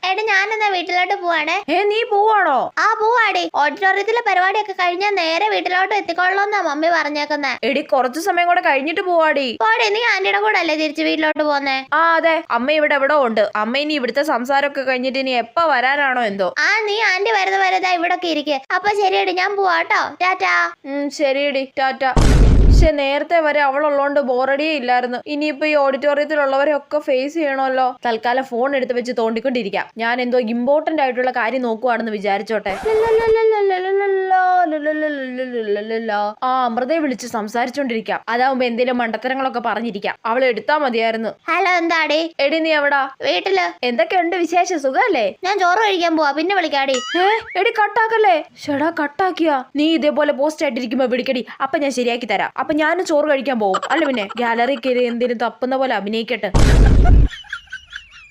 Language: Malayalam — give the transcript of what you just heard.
എടാ ഞാനെന്നാ വീട്ടിലോട്ട് പോവാണേ. നീ പോവാണോ? ആ പോവാടി. ഓഡിറ്റോറിയത്തിലെ പരിപാടിയൊക്കെ കഴിഞ്ഞാൽ നേരെ വീട്ടിലോട്ട് എത്തിക്കൊള്ളാന്നാ മമ്മി പറഞ്ഞേക്കുന്നേ. എടി കുറച്ചു സമയം കൂടെ കഴിഞ്ഞിട്ട് പോവാടി. പോടെ, നീ ആന്റിയുടെ കൂടെ അല്ലേ തിരിച്ച് വീട്ടിലോട്ട് പോന്നേ? ആ അതെ, അമ്മ ഇവിടെ എവിടെ ഉണ്ട്. അമ്മ ഇനി ഇവിടുത്തെ സംസാരമൊക്കെ കഴിഞ്ഞിട്ട് ഇനി എപ്പ വരാനാണോ എന്തോ. നീ ആന്റി വരുന്നവരതാ ഇവിടൊക്കെ ഇരിക്കെ. അപ്പൊ ശരിയടി, ഞാൻ പോവാട്ടോ. ടാറ്റാ. ശരിയടി, ടാറ്റ. പക്ഷെ നേരത്തെ വരെ അവളുള്ളോണ്ട് ബോറടിയേ ഇല്ലായിരുന്നു. ഇനിയിപ്പോ ഈ ഓഡിറ്റോറിയത്തിലുള്ളവരെ ഒക്കെ ഫേസ് ചെയ്യണമല്ലോ. തൽക്കാലം ഫോൺ എടുത്ത് വെച്ച് തോണ്ടിക്കൊണ്ടിരിക്കാം. ഞാൻ എന്തോ ഇമ്പോർട്ടന്റ് ആയിട്ടുള്ള കാര്യം നോക്കുവാണെന്ന് വിചാരിച്ചോട്ടെ. അമൃതയെ വിളിച്ച് സംസാരിച്ചോണ്ടിരിക്കാം. അതാവുമ്പോ എന്തെങ്കിലും മണ്ടത്തരങ്ങളൊക്കെ പറഞ്ഞിരിക്കാം. അവളെ എടുത്താ മതിയായിരുന്നു. ഹലോ, എന്താടി? എടി നീ എവിടാ? വീട്ടില്. എന്തൊക്കെയുണ്ട് വിശേഷം? സുഖല്ലേ? ഞാൻ ചോറ് കഴിക്കാൻ പോവാ, പിന്നെ വിളിക്കാടി. എടി കട്ടാക്കല്ലേ. ഷടാ, കട്ടാക്കിയാ നീ ഇതേപോലെ പോസ്റ്റ് ആയിട്ടിരിക്കുമ്പോ വിളിക്കടി. അപ്പൊ ഞാൻ ശരിയാക്കി തരാം. അപ്പൊ ഞാനും ചോറ് കഴിക്കാൻ പോകും. അല്ല പിന്നെ ഗാലറി കയറി എന്തെങ്കിലും തപ്പുന്ന പോലെ അഭിനയിക്കട്ടെ.